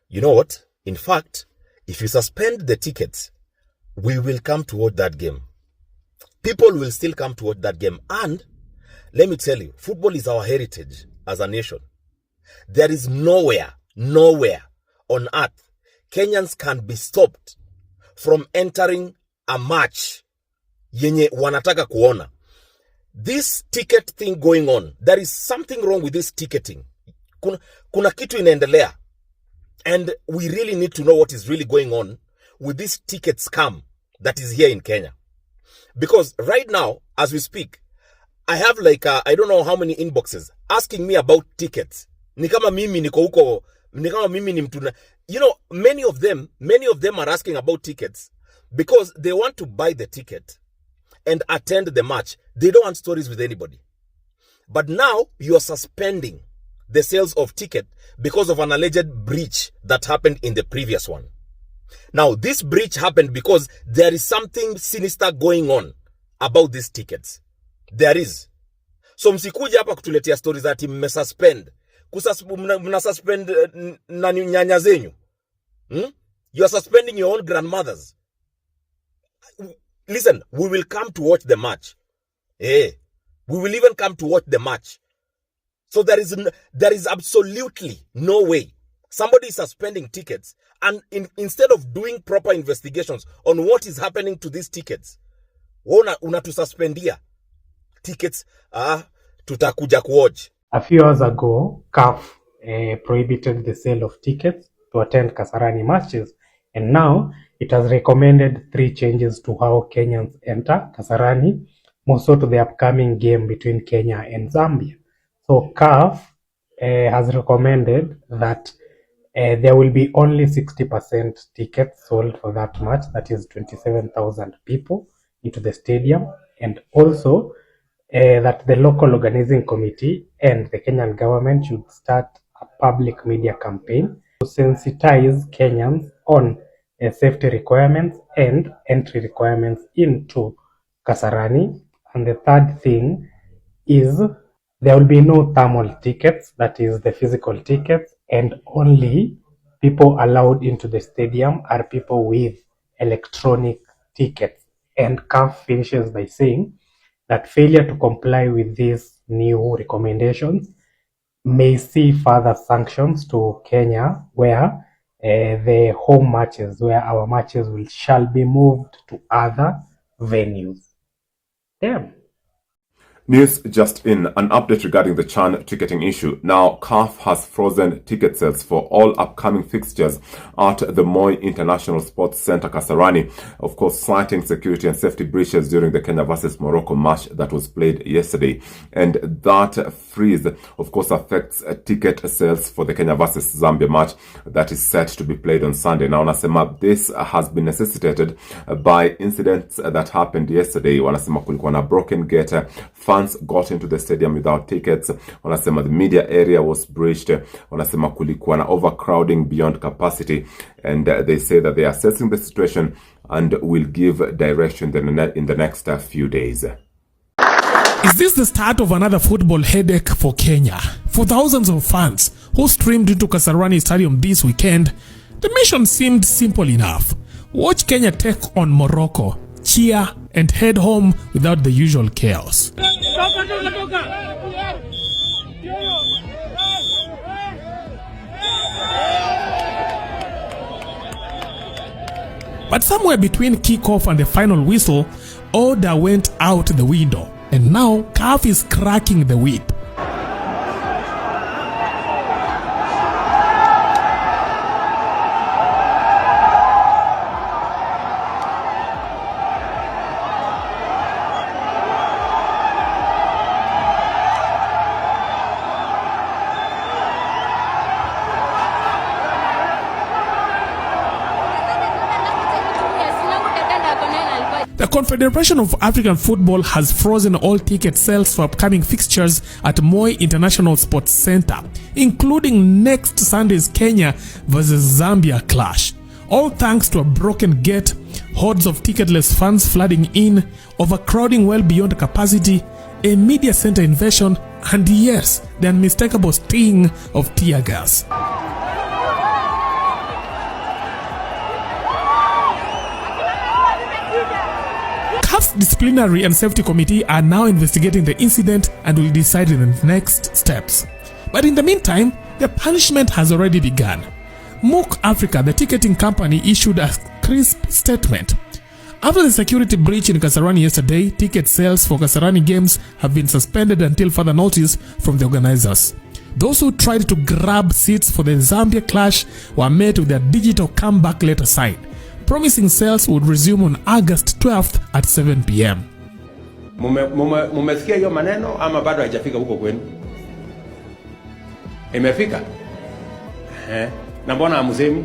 You know what? In fact, if you suspend the tickets, we will come to watch that game. People will still come to watch that game. And let me tell you, football is our heritage as a nation. There is nowhere on earth Kenyans can be stopped from entering a match yenye wanataka kuona. This ticket thing going on, there is something wrong with this ticketing. Kuna kitu inaendelea. And we really need to know what is really going on with this ticket scam that is here in Kenya. Because right now, as we speak, I have like, I don't know how many inboxes asking me about tickets. Ni kama mimi niko huko, ni kama mimi ni mtu. You know, many of them are asking about tickets because they want to buy the ticket and attend the match. They don't want stories with anybody. But now you are suspending the sales of ticket because of an alleged breach that happened in the previous one. Now, this breach happened because there is something sinister going on about these tickets. There is. So msikuja hapa kutuletea stories ati mmesuspend. Mnasuspend na nyanya zenyu. You are suspending your own grandmothers. Listen, we will come to watch the match. We will even come to watch the match. So there is absolutely no way somebody is suspending tickets and instead of doing proper investigations on what is happening to these tickets, unatususpendia tickets, tutakuja kuwatch. A few hours ago, CAF prohibited the sale of tickets to attend Kasarani matches, and now it has recommended 3 changes to how Kenyans enter Kasarani, more so to the upcoming game between Kenya and Zambia. So CAF has recommended that there will be only 60% tickets sold for that match, that is 27,000 people into the stadium, and also that the local organizing committee and the Kenyan government should start a public media campaign to sensitize Kenyans on safety requirements and entry requirements into Kasarani. And the third thing is there will be no thermal tickets, that is the physical tickets, and only people allowed into the stadium are people with electronic tickets. And CAF finishes by saying that failure to comply with these new recommendations may see further sanctions to Kenya, where the home matches, where our matches shall be moved to other venues. Damn. News just in, an update regarding the CHAN ticketing issue. Now, CAF has frozen ticket sales for all upcoming fixtures at the Moi International Sports Center, Kasarani, of course, citing security and safety breaches during the Kenya versus Morocco match that was played yesterday. And that freeze, of course, affects ticket sales for the Kenya versus Zambia match that is set to be played on Sunday. Now, wanasema this has been necessitated by incidents that happened yesterday. Wanasema kulikuwa na broken gate, fans got into the stadium without tickets. Wanasema the media area was breached. Wanasema kulikuwa na overcrowding beyond capacity, and they say that they are assessing the situation and will give direction in the next few days. Is this the start of another football headache for Kenya? For thousands of fans who streamed into Kasarani Stadium this weekend, the mission seemed simple enough. Watch Kenya take on Morocco, cheer, and head home without the usual chaos. But somewhere between kickoff and the final whistle, order went out the window, and now CAF is cracking the whip. The Confederation of African Football has frozen all ticket sales for upcoming fixtures at Moi International Sports Center, including next Sunday's Kenya versus Zambia clash. All thanks to a broken gate, hordes of ticketless fans flooding in, overcrowding well beyond capacity, a media center invasion, and yes, the unmistakable sting of tear gas. Disciplinary and Safety Committee are now investigating the incident and will decide in the next steps. But in the meantime, the punishment has already begun. MOOC Africa, the ticketing company, issued a crisp statement. After the security breach in Kasarani yesterday, ticket sales for Kasarani games have been suspended until further notice from the organizers. Those who tried to grab seats for the Zambia clash were met with a digital comeback letter sign, promising sales would resume on August 12th at 7 p.m. Mumesikia hiyo maneno ama bado haijafika huko kwenu? Imefika? Na mbona hamsemi?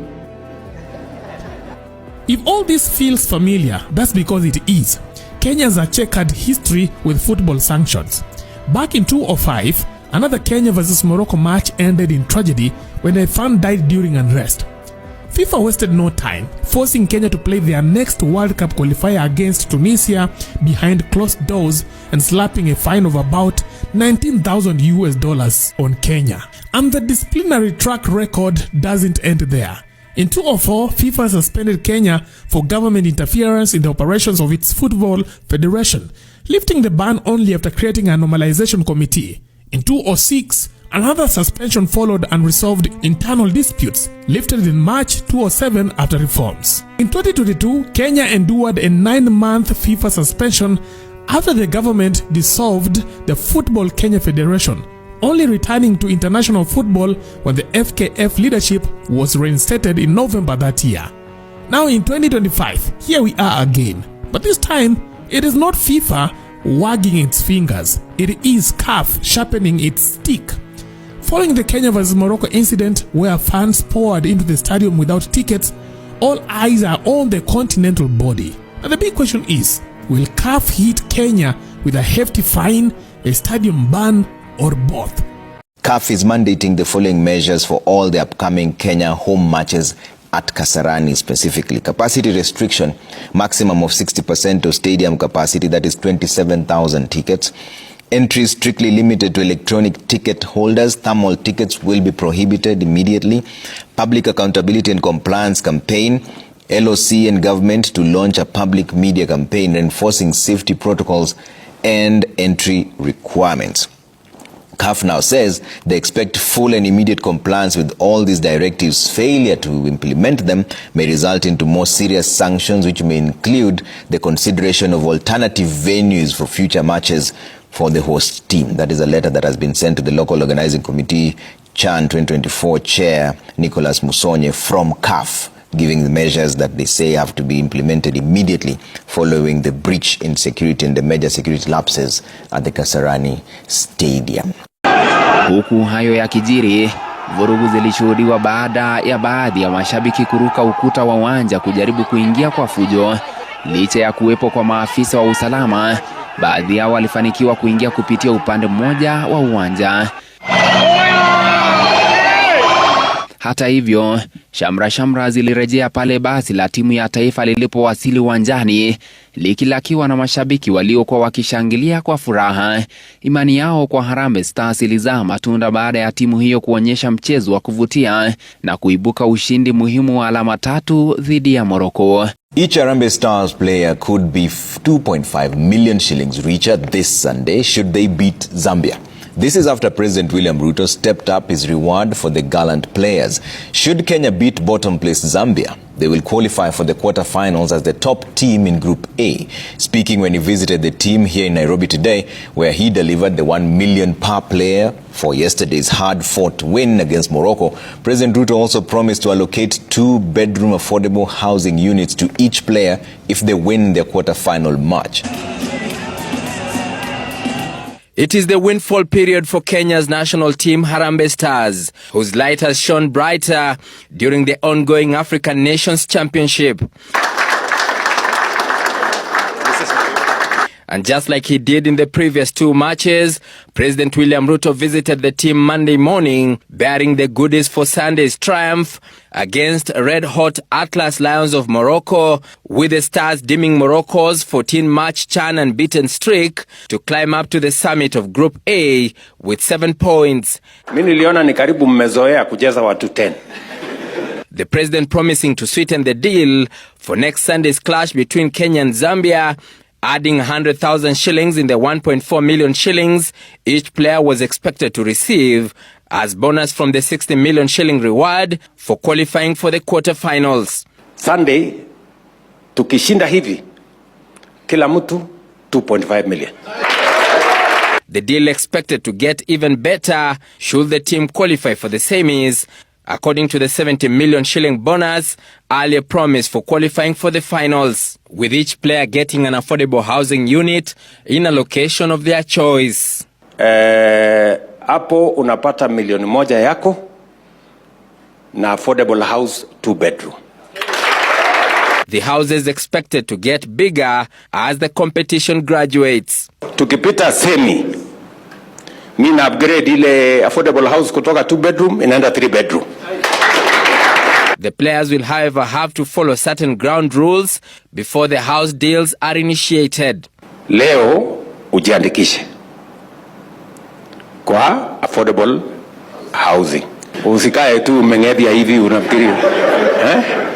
If all this feels familiar, that's because it is. Kenya has a checkered history with football sanctions. Back in 2005, another Kenya vs Morocco match ended in tragedy when a fan died during unrest. FIFA wasted no time, forcing Kenya to play their next World Cup qualifier against Tunisia behind closed doors and slapping a fine of about $19,000 on Kenya. And the disciplinary track record doesn't end there. In 2004, FIFA suspended Kenya for government interference in the operations of its football federation, lifting the ban only after creating a normalization committee. In 2006, another suspension followed unresolved internal disputes, lifted in March 2007 after reforms. In 2022, Kenya endured a 9-month FIFA suspension after the government dissolved the Football Kenya Federation, only returning to international football when the FKF leadership was reinstated in November that year. Now in 2025, here we are again. But this time, it is not FIFA wagging its fingers. It is CAF sharpening its stick. Following the Kenya vs Morocco incident where fans poured into the stadium without tickets, all eyes are on the continental body. And the big question is, will CAF hit Kenya with a hefty fine, a stadium ban, or both? CAF is mandating the following measures for all the upcoming Kenya home matches at Kasarani specifically. Capacity restriction, maximum of 60% of stadium capacity, that is 27,000 tickets. Entry strictly limited to electronic ticket holders. Thermal tickets will be prohibited immediately. Public accountability and compliance campaign. LOC and government to launch a public media campaign reinforcing safety protocols and entry requirements. CAF now says they expect full and immediate compliance with all these directives. Failure to implement them may result into more serious sanctions, which may include the consideration of alternative venues for future matches for the host team. That is a letter that has been sent to the local organizing committee, CHAN 2024 chair Nicholas Musonye from CAF, giving the measures that they say have to be implemented immediately following the breach in security and the major security lapses at the Kasarani Stadium. Huku hayo ya kijiri, vurugu zilishuhudiwa baada ya baadhi ya mashabiki kuruka ukuta wa uwanja kujaribu kuingia kwa fujo. Licha ya kuwepo kwa maafisa wa usalama, baadhi yao walifanikiwa kuingia kupitia upande mmoja wa uwanja. Hata hivyo, shamra zilirejea pale basi la timu ya taifa lilipowasili uwanjani, likilakiwa na mashabiki waliokuwa wakishangilia kwa furaha. Imani yao kwa Harambee Stars ilizaa matunda baada ya timu hiyo kuonyesha mchezo wa kuvutia na kuibuka ushindi muhimu wa alama 3 dhidi ya Morocco. Each Harambee Stars player could be 2.5 million shillings richer this Sunday should they beat Zambia. This is after President William Ruto stepped up his reward for the gallant players. Should Kenya beat bottom place Zambia, they will qualify for the quarterfinals as the top team in Group A. Speaking when he visited the team here in Nairobi today, where he delivered the 1 million per player for yesterday's hard-fought win against Morocco, President Ruto also promised to allocate 2-bedroom affordable housing units to each player if they win their quarterfinal match. It is the windfall period for Kenya's national team Harambee Stars, whose light has shone brighter during the ongoing African Nations Championship. And just like he did in the previous 2 matches, President William Ruto visited the team Monday morning, bearing the goodies for Sunday's triumph against red-hot Atlas Lions of Morocco, with the Stars dimming Morocco's 14-match CHAN unbeaten streak to climb up to the summit of Group A with 7 points. Mimi niliona ni karibu mmezoea kucheza watu 10. The president promising to sweeten the deal for next Sunday's clash between Kenya and Zambia, Adding 100,000 shillings in the 1.4 million shillings each player was expected to receive as bonus from the 60 million shilling reward for qualifying for the quarterfinals. Sunday tukishinda hivi kila mtu 2.5 million. The deal expected to get even better should the team qualify for the semis, according to the 70 million shilling bonus earlier promised for qualifying for the finals, with each player getting an affordable housing unit in a location of their choice. Hapo unapata milioni moja yako na affordable house 2 bedroom. The houses expected to get bigger as the competition graduates. Tukipita semi, mina upgrade ile affordable house kutoka 2 bedroom inaenda 3 bedroom. The players will, however, have to follow certain ground rules before the house deals are initiated. Leo ujiandikishe kwa affordable housing. Usikae tu umeng'edhia hivi unafikiri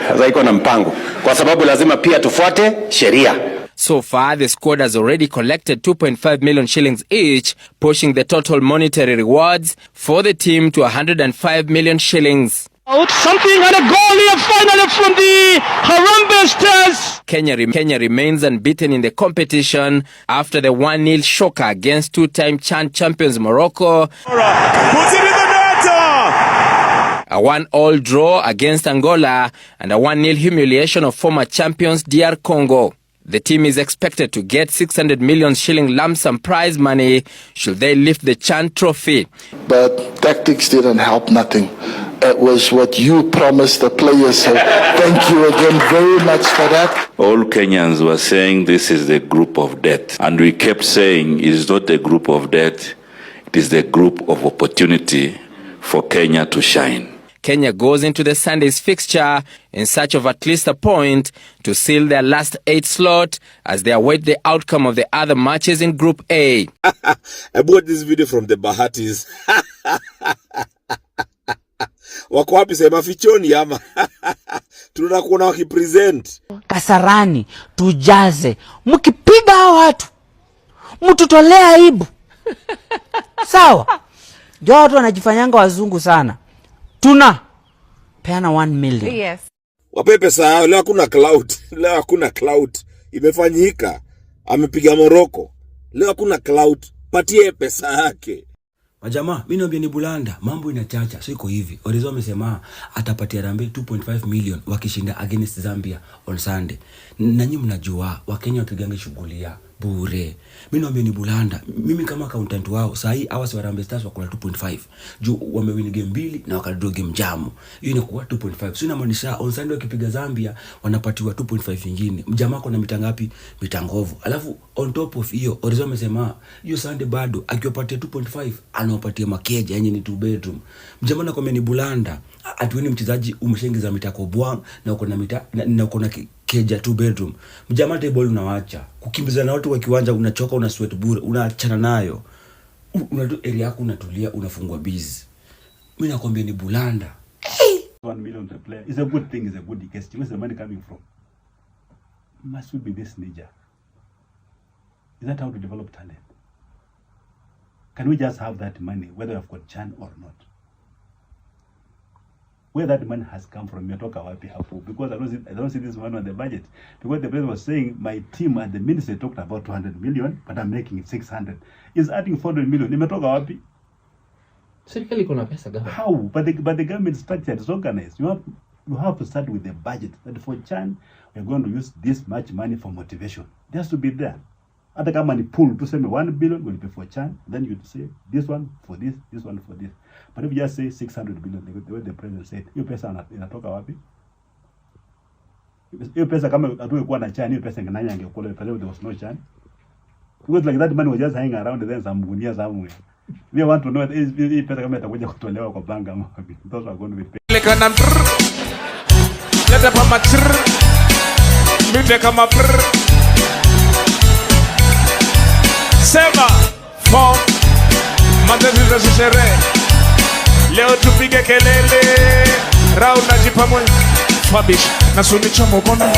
sasa iko na mpango, kwa sababu lazima pia tufuate sheria. So far, the squad has already collected 2.5 million shillings each, pushing the total monetary rewards for the team to 105 million shillings. Something and a goal here finally from the Harambee Stars. Kenya remains unbeaten in the competition after the 1-0 shocker against two-time CHAN champions Morocco, Puts it in the net. a 1-1 draw against Angola, and a 1-0 humiliation of former champions DR Congo. The team is expected to get 600 million shilling lump sum prize money should they lift the CHAN trophy. But tactics didn't help nothing. It was what you promised the players. So thank you again very much for that. All Kenyans were saying this is the group of death. And we kept saying it is not the group of death. It is the group of opportunity for Kenya to shine. Kenya goes into the Sunday's fixture in search of at least a point to seal their last 8 slot as they await the outcome of the other matches in Group A. I bought this video from the Bahatis. Wako wapi sema fichoni ama? Tunakuona wakipresent. Kasarani, tujaze. Mkipiga hao watu, mtutolea aibu. Sawa? Jo watu wanajifanyanga wazungu sana. Tuna peana 1 million. Yes. Wape pesa yao, leo hakuna cloud. Leo hakuna cloud. Imefanyika. Amepiga Morocco. Leo hakuna cloud. Patie pesa yake. Majamaa, mimi naambia ni bulanda, mambo inachacha. So iko hivi. Orizo amesema atapatia Harambee 2.5 million wakishinda against Zambia on Sunday. Na nyinyi mnajua Wakenya watugange shughuli ya bure. Mimi naambia ni bulanda. Mimi kama accountant wao, saa hii hawa si Harambee Stars wako na 2.5. Juu wamewin game 2 na wakadraw game jamu. Hiyo inakuwa 2.5. So inamaanisha on Sunday wakipiga Zambia wanapatiwa 2.5 nyingine. Mjamaa kuna mita ngapi? Mita ngovu. Alafu on top of hiyo, Orizo amesema hiyo Sunday bado akiwapatia 2.5 anawapatia makeja yenye ni 2 bedroom. Mjamaa nakwambia ni bulanda. Atueni mchezaji umeshaingiza mita kwa bwang na uko na mita na uko na keja 2 bedroom. Mjamaa table unawaacha. Kukimbiza na watu kwa kiwanja unachoka, una sweat bure, unaachana nayo. Unatu area yako unatulia, unafungwa busy. Mimi nakwambia ni bulanda. 1 million per player is a good thing, is a good guest. Where's the money coming from? Must be this major. Is that how to develop talent? Can we just have that money, whether we have got CHAN or not? Where that money has come from, because I don't see this money on the budget. Because the president was saying, my team at the ministry talked about 200 million, but I'm making it 600. Is adding 400 million. How? But the government structure is organized. You have to start with the budget. That for CHAN, we're going to use this much money for motivation. It has to be there. Other government pool to say 1 billion will be for CHAN, then you say this one for this one for this. But if you just say 600 billion, the way the president said, hiyo pesa inatoka wapi? Hiyo pesa kama hatukuwa na CHAN, hiyo pesa nani angekula pesa there was no CHAN? Because like that money was just hanging around then some gunia somewhere. We want to know hii pesa kama itakuja kutolewa kwa bank ama wapi. Those are going to be paid. Leta pama mide kama sema form matatizo sishere leo tupige kelele rau najipa mwe fabish na sunicho mkono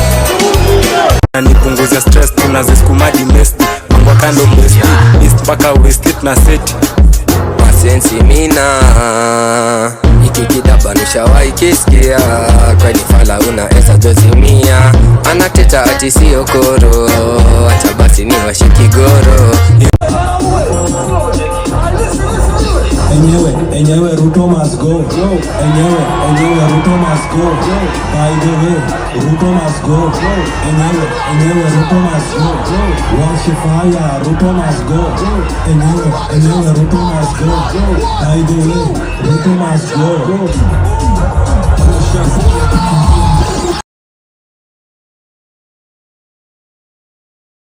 nipunguze stress. tunazisukuma dimesti mangwa kando besti east paka west na seti masensi mina ikikitabanusha waikisikia kweli fala unaeza jozimia anateta ati siyo koro acha basi ni washikigoro enyewe Ruto must go enyewe Ruto must go by the way Ruto must go enyewe Ruto must go wash fire Ruto must go enyewe Ruto must go by the way Ruto must go